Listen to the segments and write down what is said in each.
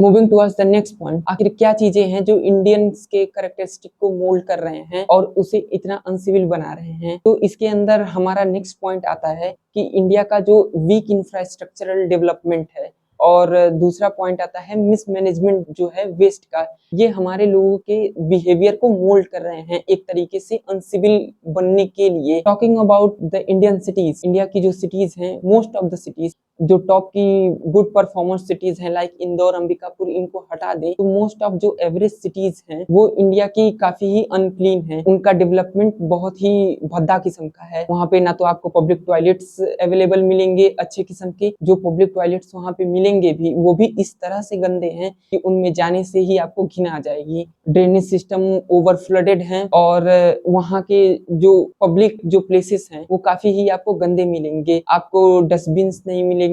Moving towards the next point, आखिर क्या चीजें हैं जो इंडियंस के कैरेक्टरिस्टिक को मोल्ड कर रहे हैं और उसे इतना अनसिविल बना रहे हैं। तो इसके अंदर हमारा नेक्स्ट पॉइंट आता है कि इंडिया का जो वीक इंफ्रास्ट्रक्चरल डेवलपमेंट है, और दूसरा पॉइंट आता है मिसमैनेजमेंट जो है वेस्ट का। ये हमारे लोगों के बिहेवियर को मोल्ड कर रहे हैं एक तरीके से अनसिविल बनने के लिए। Talking about the Indian cities, India की जो सिटीज हैं, मोस्ट ऑफ द सिटीज जो टॉप की गुड परफॉर्मेंस सिटीज हैं लाइक इंदौर, अंबिकापुर, इनको हटा दें तो मोस्ट ऑफ जो एवरेज सिटीज हैं वो इंडिया की काफी ही अनक्लीन है। उनका डेवलपमेंट बहुत ही भद्दा किस्म का है। वहाँ पे ना तो आपको पब्लिक टॉयलेट्स अवेलेबल मिलेंगे अच्छे किस्म के, जो पब्लिक टॉयलेट्स वहाँ पे मिलेंगे भी वो भी इस तरह से गंदे हैं कि उनमें जाने से ही आपको घिन आ जाएगी। ड्रेनेज सिस्टम ओवर फ्लडेड है और वहाँ के जो पब्लिक जो प्लेसेस हैं वो काफी ही आपको गंदे मिलेंगे। आपको डस्टबिन नहीं मिलेंगे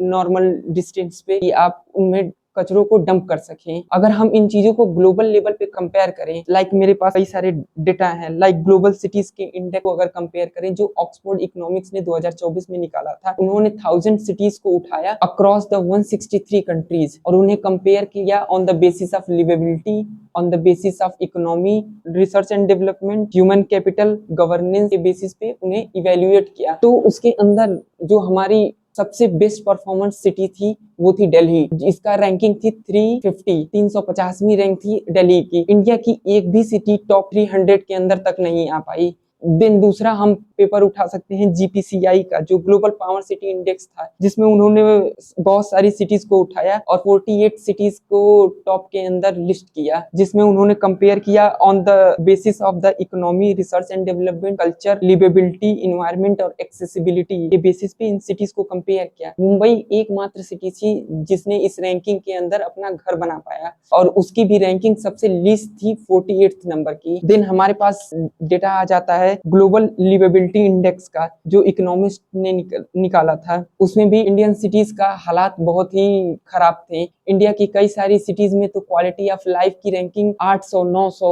नॉर्मल डिस्टेंस पे कि आप उनमें कचरों को डंप कर सकें। अगर हम इन चीजों को ग्लोबल लेवल पे कंपेयर करें, लाइक मेरे पास कई सारे डेटा हैं, लाइक ग्लोबल सिटीज के इंडेक्स को अगर कंपेयर करें जो ऑक्सफोर्ड इकोनॉमिक्स ने 2024 में निकाला था, उन्होंने 1000 सिटीज को उठाया अक्रॉस द 163 कंट्रीज और उन्हें कंपेयर किया on the basis of liveability, on the basis of economy, research and development, human capital, governance के बेसिस पे उन्हें इवेल्युएट किया। तो उसके अंदर जो हमारी सबसे बेस्ट परफॉर्मेंस सिटी थी वो थी दिल्ली, जिसका रैंकिंग थी 350वीं रैंक थी दिल्ली की। इंडिया की एक भी सिटी टॉप 300 के अंदर तक नहीं आ पाई। देन दूसरा हम पेपर उठा सकते हैं जीपीसीआई का, जो ग्लोबल पावर सिटी इंडेक्स था, जिसमें उन्होंने बहुत सारी सिटीज को उठाया और 48 सिटीज को टॉप के अंदर लिस्ट किया, जिसमें उन्होंने कंपेयर किया on the basis of the economy, research and development, culture, liveability, environment और एक्सेसिबिलिटी के बेसिस पे इन सिटीज को कंपेयर किया। मुंबई एकमात्र सिटी थी जिसने इस रैंकिंग के अंदर अपना घर बना पाया और उसकी भी रैंकिंग सबसे लीस्ट थी 48 नंबर की। देन हमारे पास डेटा आ जाता है ग्लोबल लिवेबिलिटी इंडेक्स का, जो इकोनॉमिस्ट ने निकाला था। उसमें भी इंडियन सिटीज का हालात बहुत ही खराब थे। इंडिया की कई सारी सिटीज में तो क्वालिटी ऑफ लाइफ की रैंकिंग 800 900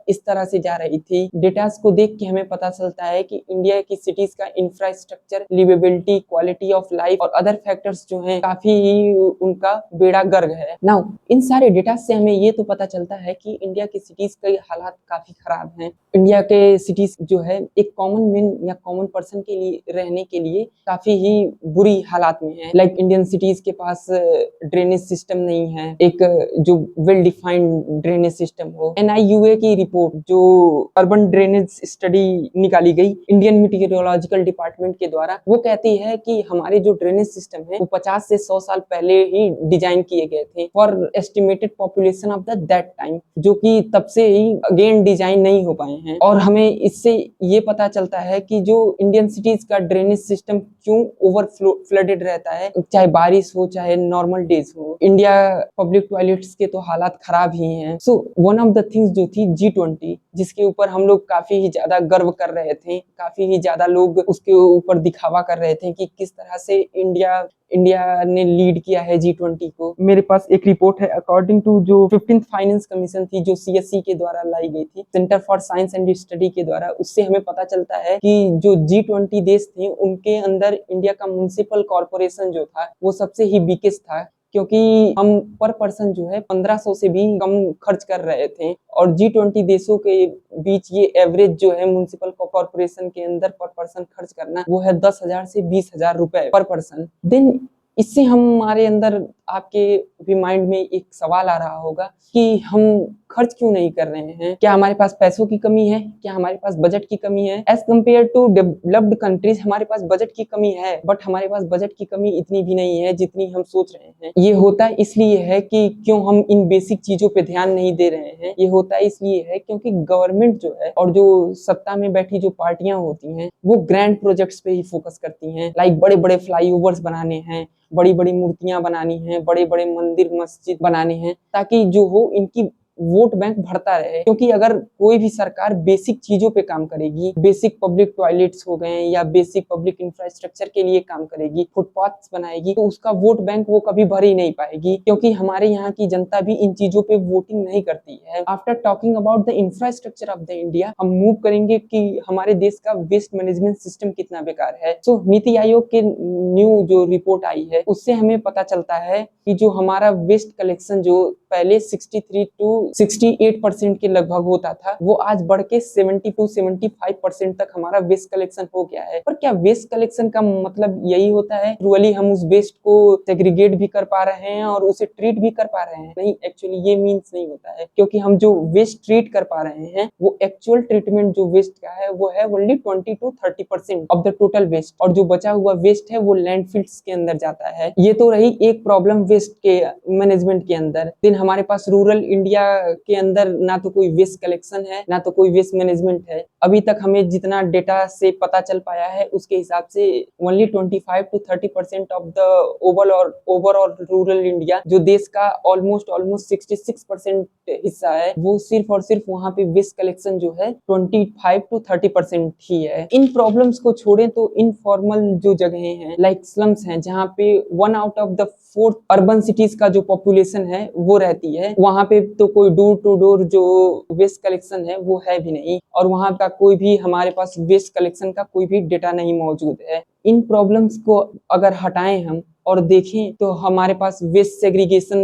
इस तरह से जा रही थी। डेटास को देख के हमें पता चलता है कि इंडिया की सिटीज का infrastructure, liveability, quality of life और अदर फैक्टर्स जो हैं काफी ही उनका बेड़ा गर्क है। नाउ इन सारे डेटा से हमें ये तो पता चलता है कि इंडिया की सिटीज के हालात काफी खराब हैं। इंडिया के सिटीज जो है एक कॉमन मैन या कॉमन पर्सन के लिए रहने के लिए काफी ही बुरी हालात में है। लाइक इंडियन सिटीज के पास ड्रेनेज सिस्टम नहीं है, एक जो वेल डिफाइंड ड्रेनेज सिस्टम हो। एनआईयूए की रिपोर्ट जो अर्बन ड्रेनेज स्टडी निकाली गई इंडियन मीटियोरोलॉजिकल डिपार्टमेंट के द्वारा, वो कहती है कि हमारे जो ड्रेनेज सिस्टम है वो 50 से 100 साल पहले ही डिजाइन किए गए थे for estimated population of the that time, जो कि तब से ही अगेन डिजाइन नहीं हो पाए हैं। और हमें इससे ये पता चलता है कि जो इंडियन सिटीज का ड्रेनेज सिस्टम क्यों ओवर फ्लडेड रहता है, चाहे बारिश हो चाहे नॉर्मल डेज हो। इंडिया पब्लिक टॉयलेट्स के तो हालात खराब ही हैं। So one of the things जो थी G20, जिसके ऊपर हम लोग काफी ही ज्यादा गर्व कर रहे थे, काफी ही ज्यादा लोग उसके ऊपर दिखावा कर रहे थे कि किस तरह से इंडिया ने लीड किया है G20 को। मेरे पास एक रिपोर्ट है अकॉर्डिंग टू जो 15th फाइनेंस कमीशन थी जो CSC के द्वारा लाई गई थी, centre for science and study के द्वारा। उससे हमें पता चलता है कि जो G20 देश थे उनके अंदर इंडिया का म्युनिसिपल कॉर्पोरेशन जो था वो सबसे ही वीकेस्ट था, क्योंकि हम पर पर्सन जो है 1500 से भी कम खर्च कर रहे थे और G20 देशों के बीच ये एवरेज जो है म्युनिसिपल कॉर्पोरेशन के अंदर पर पर्सन खर्च करना वो है 10,000 से 20,000 रुपए पर पर्सन। देन इससे हमारे अंदर आपके भी माइंड में एक सवाल आ रहा होगा कि हम खर्च क्यों नहीं कर रहे हैं? क्या हमारे पास पैसों की कमी है? क्या हमारे पास बजट की कमी है? As compare to developed countries हमारे पास बजट की कमी है, बट हमारे पास बजट की कमी इतनी भी नहीं है जितनी हम सोच रहे हैं। ये होता इसलिए है कि क्यों हम इन बेसिक चीजों पे ध्यान नहीं दे रहे हैं। ये होता इसलिए है क्योंकि गवर्नमेंट जो है और जो सत्ता में बैठी जो पार्टियां होती हैं वो ग्रैंड प्रोजेक्ट्स पे ही फोकस करती हैं। लाइक बड़े बड़े फ्लाईओवर्स बनाने हैं, बड़ी बड़ी मूर्तियां बनानी हैं, बड़े बड़े मंदिर मस्जिद बनाने हैं, ताकि जो हो इनकी वोट बैंक बढ़ता रहे, क्योंकि अगर कोई भी सरकार बेसिक चीजों पे काम करेगी, बेसिक पब्लिक टॉयलेट्स हो गए या बेसिक पब्लिक इंफ्रास्ट्रक्चर के लिए काम करेगी, फुटपाथ्स बनाएगी, तो उसका वोट बैंक वो कभी भर ही नहीं पाएगी, क्योंकि हमारे यहाँ की जनता भी इन चीजों पे वोटिंग नहीं करती है। After talking about the infrastructure of the India, हम मूव करेंगे कि हमारे देश का वेस्ट मैनेजमेंट सिस्टम कितना बेकार है। सो नीति आयोग के न्यू जो रिपोर्ट आई है उससे हमें पता चलता है कि जो हमारा वेस्ट कलेक्शन जो पहले 63 टू 68% के लगभग होता था, वो आज बढ़ के 70 टू 75% तक हमारा वेस्ट कलेक्शन हो गया है। पर क्या वेस्ट कलेक्शन का मतलब यही होता है? ट्रूली हम उस वेस्ट को सेग्रीगेट भी कर पा रहे हैं और उसे ट्रीट भी कर पा रहे हैं? नहीं, एक्चुअली ये मीन्स नहीं होता है, क्योंकि हम जो वेस्ट ट्रीट कर पा रहे हैं वो एक्चुअल ट्रीटमेंट जो वेस्ट का है वो है only 20 to 30% of the total waste, और जो बचा हुआ वेस्ट है वो लैंडफिल्स के अंदर जाता है। ये तो रही एक प्रॉब्लम वेस्ट के मैनेजमेंट के अंदर। दिन हमारे पास रूरल इंडिया के अंदर ना तो कोई वेस्ट कलेक्शन है, ना तो कोई वेस्ट मैनेजमेंट है। अभी तक हमें जितना डेटा से पता चल पाया है उसके हिसाब से only 25 to 30% of the overall rural India, जो देश का ऑलमोस्ट 66% हिस्सा है, वो सिर्फ और सिर्फ वहाँ पे वेस्ट कलेक्शन जो है 25 टू 30% ही है। इन प्रॉब्लम्स को छोड़ें तो इनफॉर्मल जो जगहें हैं लाइक स्लम्स हैं, जहाँ पे 1 out of the 4 urban cities का जो पॉपुलेशन है वो रहती है, वहाँ पे तो कोई डोर टू डोर जो वेस्ट कलेक्शन है वो है भी नहीं, और वहाँ का कोई भी हमारे पास वेस्ट कलेक्शन का कोई भी डेटा नहीं मौजूद है। इन प्रॉब्लम्स को अगर हटाएं हम और देखें तो हमारे पास वेस्ट सेग्रीगेशन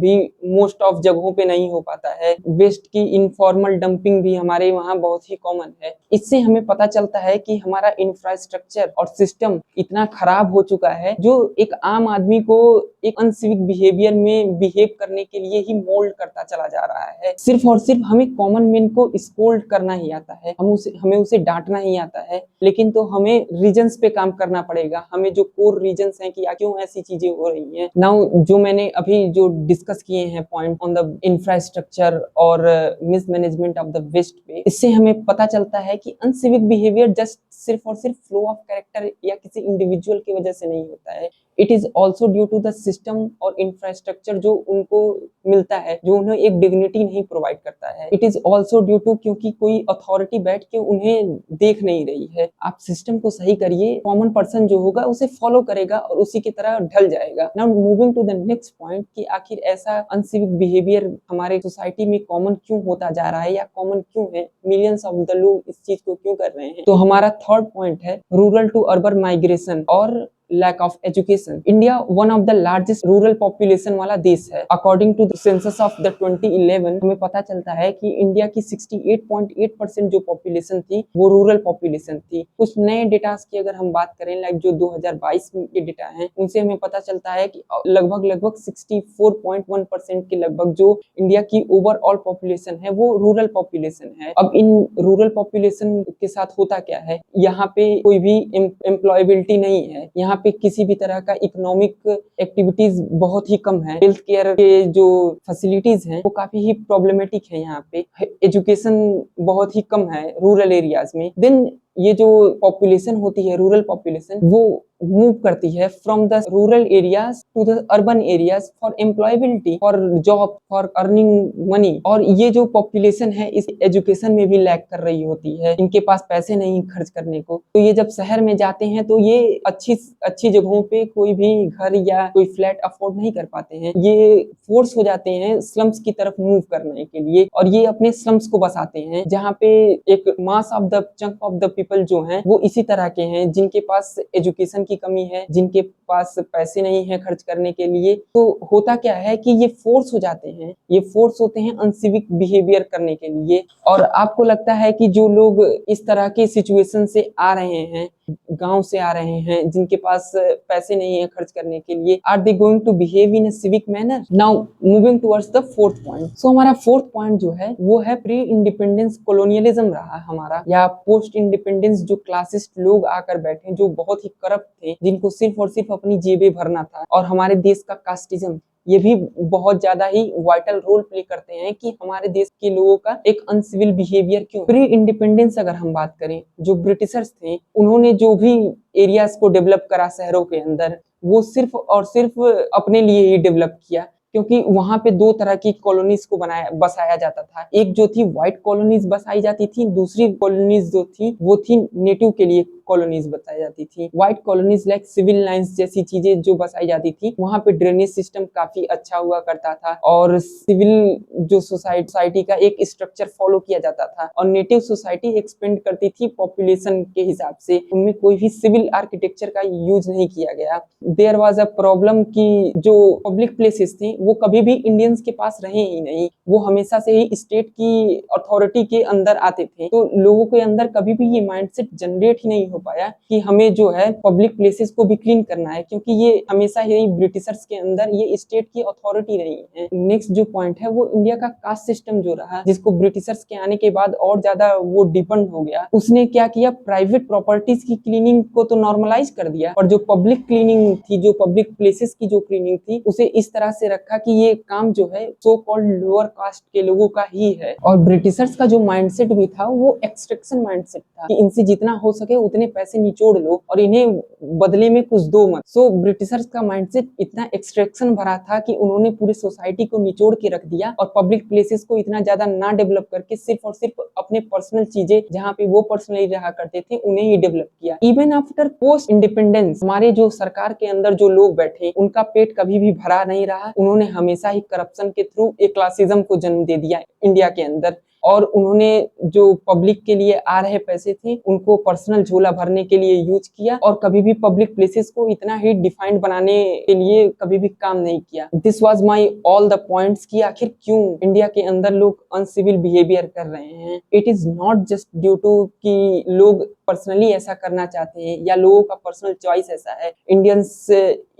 भी मोस्ट ऑफ जगहों पे नहीं हो पाता है। वेस्ट की इनफॉर्मल डंपिंग भी हमारे वहाँ बहुत ही कॉमन है। इससे हमें पता चलता है कि हमारा इंफ्रास्ट्रक्चर और सिस्टम इतना खराब हो चुका है जो एक आम आदमी को एक अनसिविक बिहेवियर में बिहेव करने के लिए ही मोल्ड करता चला जा रहा है। सिर्फ और सिर्फ हमें कॉमन मैन को स्कोल्ड करना ही आता है, हमें उसे डांटना ही आता है, लेकिन तो हमें रीजन्स पे काम करना पड़ेगा। हमें जो कोर रीजन्स हैं कि क्यों ऐसी चीजें हो रही हैं। नाउ जो मैंने अभी जो डिस्कस किए हैं पॉइंट ऑन द इंफ्रास्ट्रक्चर और मिसमैनेजमेंट ऑफ द वेस्ट पे, इससे हमें पता चलता है कि अनसिविक बिहेवियर जस्ट सिर्फ और सिर्फ फ्लो ऑफ कैरेक्टर या किसी इंडिविजुअल की वजह से नहीं होता है। It is also due to the system और इंफ्रास्ट्रक्चर जो उनको मिलता है, जो उन्हें एक डिग्निटी नहीं प्रोवाइड करता है। It is also due to क्योंकि कोई अथॉरिटी बैठ के उन्हें देख नहीं रही है। आप सिस्टम को सही करिए, कॉमन पर्सन जो होगा उसे फॉलो करेगा और उसी की तरह ढल जाएगा। Now moving to the next point कि आखिर ऐसा अनसिविक बिहेवियर हमारे सोसाइटी में कॉमन क्यों होता जा रहा है या कॉमन क्यों है, मिलियंस ऑफ द लोग इस चीज को क्यों कर रहे हैं। तो हमारा थर्ड पॉइंट है रूरल टू अर्बन माइग्रेशन और lack of education. India one of the largest rural population वाला देश है। According to the census of the 2011 हमें पता चलता है कि इंडिया की 68.8% जो पॉपुलेशन थी वो रूरल पॉपुलेशन थी। कुछ नए डेटास की अगर हम बात करें लाइक जो 2022 के डेटा हैं, उनसे हमें पता चलता है कि लगभग 64.1% के लगभग जो इंडिया की ओवरऑल पॉपुलेशन है वो रूरल पॉपुलेशन है। अब इन रूरल पॉपुलेशन के साथ होता क्या है, यहाँ पे कोई भी एम्प्लॉयबिलिटी नहीं है, यहाँ पे किसी भी तरह का इकोनॉमिक एक्टिविटीज बहुत ही कम है। हेल्थ केयर के जो फैसिलिटीज हैं वो काफी ही प्रॉब्लमेटिक है। यहाँ पे एजुकेशन बहुत ही कम है रूरल एरियाज में। देन ये जो पॉपुलेशन होती है रूरल पॉपुलेशन, वो मूव करती है from the rural areas to the urban areas for employability, for job, for earning money. और ये जो पॉपुलेशन है इस एजुकेशन में भी लैक कर रही होती है, इनके पास पैसे नहीं खर्च करने को। तो ये जब शहर में जाते हैं तो ये अच्छी जगहों पे कोई भी घर या कोई फ्लैट अफोर्ड नहीं कर पाते हैं, ये फोर्स हो जाते हैं स्लम्स की तरफ मूव करने के लिए, और ये अपने स्लम्स को बसाते हैं जहाँ पे एक mass of the chunk of the people जो हैं वो इसी तरह के हैं, जिनके पास एजुकेशन की कमी है, जिनके पास पैसे नहीं है खर्च करने के लिए। तो होता क्या है कि ये फोर्स हो जाते हैं, ये फोर्स होते हैं अनसिविक बिहेवियर करने के लिए। और आपको लगता है कि जो लोग इस तरह के सिचुएशन से आ रहे हैं, गांव से आ रहे हैं, जिनके पास पैसे नहीं है खर्च करने के लिए, are they going to behave in a civic manner? Now moving towards the fourth point. So हमारा फोर्थ पॉइंट जो है वो है प्री इंडिपेंडेंस कोलोनियलिज्म रहा हमारा, या पोस्ट इंडिपेंडेंस जो क्लासिस्ट लोग आकर बैठे जो बहुत ही करप्ट थे, जिनको सिर्फ और सिर्फ अपनी जेबें भरना था। और हमारे देश का कास्टिज्म ये भी बहुत ज्यादा ही वाइटल रोल प्ले करते हैं कि हमारे देश के लोगों का एक अनसिविल बिहेवियर क्यों। प्री इंडिपेंडेंस अगर हम बात करें, जो ब्रिटिशर्स थे उन्होंने जो भी एरियाज को डेवलप करा शहरों के अंदर, वो सिर्फ और सिर्फ अपने लिए ही डेवलप किया, क्योंकि वहां पे दो तरह की कॉलोनीज को बसाया जाता था। एक जो थी व्हाइट कॉलोनीज बसाई जाती थी, दूसरी कॉलोनीज जो थी वो थी नेटिव के लिए कॉलोनीज बताई जाती थी। White colonies like civil lines जैसी चीजें जो बसाई जाती थी, वहां पे ड्रेनेज सिस्टम काफी अच्छा हुआ करता था और सिविल जो सोसाइटी का एक स्ट्रक्चर फॉलो किया जाता था। और नेटिव सोसाइटी एक्सपेंड करती थी पॉपुलेशन के हिसाब से, उनमें कोई भी सिविल आर्किटेक्चर का यूज नहीं किया गया। देयर वाज अ प्रॉब्लम कि जो पब्लिक प्लेसेस थी वो कभी भी इंडियंस के पास रहे ही नहीं, वो हमेशा से ही स्टेट की अथॉरिटी के अंदर आते थे। तो लोगों के अंदर कभी भी ये माइंडसेट जनरेट ही नहीं हो पाया कि हमें जो है पब्लिक प्लेसेस को भी क्लीन करना है, क्योंकि ये हमेशा ही ब्रिटिशर्स के अंदर ये स्टेट की अथॉरिटी रही है। नेक्स्ट जो पॉइंट है वो इंडिया का कास्ट सिस्टम जो रहा, जिसको ब्रिटिशर्स के आने के बाद और ज्यादा वो डिपेंड हो गया। उसने क्या किया, प्राइवेट प्रॉपर्टीज की क्लीनिंग को तो नॉर्मलाइज कर दिया और जो पब्लिक क्लीनिंग थी, जो पब्लिक प्लेसेस की जो क्लीनिंग थी, उसे इस तरह से रखा कि ये काम जो है सो कॉल्ड लोअर कास्ट के लोगों का ही है। और ब्रिटिशर्स का जो माइंडसेट भी था वो एक्सट्रैक्शन माइंडसेट था कि इनसे जितना हो सके उतने पैसे निचोड़ लो और इन्हें बदले में कुछ दो मत। सो ब्रिटिशर्स का माइंडसेट इतना एक्सट्रैक्शन भरा था कि उन्होंने पूरी सोसाइटी को निचोड़ के रख दिया और पब्लिक प्लेसेस को इतना ज्यादा ना डेवलप करके सिर्फ और सिर्फ अपने पर्सनल चीजें जहाँ पे वो पर्सनली रहा करते थे उन्हें ही डेवलप किया। इवन आफ्टर पोस्ट इंडिपेंडेंस हमारे जो सरकार के अंदर जो लोग बैठे उनका पेट कभी भी भरा नहीं रहा। उन्होंने हमेशा ही करप्शन के थ्रू एक क्लासिज्म को जन्म दे दिया इंडिया के अंदर और उन्होंने जो पब्लिक के लिए आ रहे पैसे थे उनको पर्सनल झोला भरने के लिए यूज किया और कभी भी पब्लिक प्लेसेस को इतना ही डिफाइंड बनाने के लिए कभी भी काम नहीं किया। This was my all the points कि आखिर क्यों इंडिया के अंदर लोग अनसिविल बिहेवियर कर रहे हैं। It is not just due to कि लोग पर्सनली ऐसा करना चाहते हैं या लोगों का पर्सनल चॉइस ऐसा है। इंडियंस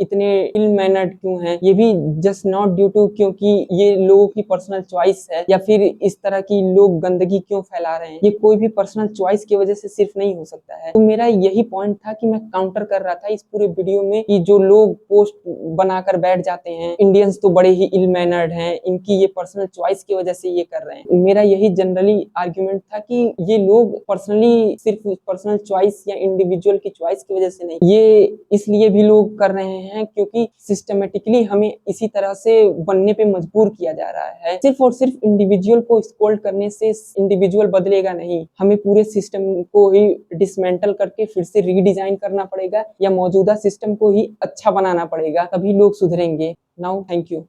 इतने इल मैनर्ड क्यों हैं, ये भी जस्ट नॉट ड्यू टू क्योंकि ये लोगों की पर्सनल चॉइस है या फिर इस तरह की लोग गंदगी क्यों फैला रहे हैं, ये कोई भी पर्सनल चॉइस की वजह से सिर्फ नहीं हो सकता है। तो मेरा यही पॉइंट था कि मैं काउंटर कर रहा था इस पूरे वीडियो में कि जो लोग पोस्ट बनाकर बैठ जाते हैं इंडियंस तो बड़े ही इल मैनर्ड हैं, इनकी ये पर्सनल चॉइस की वजह से ये कर रहे हैं। मेरा यही जनरली आर्ग्यूमेंट था कि ये लोग पर्सनली सिर्फ पर्सनल चॉइस या इंडिविजुअल की चॉइस की वजह से नहीं, ये इसलिए भी लोग कर रहे हैं क्योंकि सिस्टमेटिकली हमें इसी तरह से बनने पे मजबूर किया जा रहा है। सिर्फ और सिर्फ इंडिविजुअल को स्कोल्ड करने से इंडिविजुअल बदलेगा नहीं, हमें पूरे सिस्टम को ही डिसमेंटल करके फिर से रीडिजाइन करना पड़ेगा या मौजूदा सिस्टम को ही अच्छा बनाना पड़ेगा, तभी लोग सुधरेंगे। Now thank you.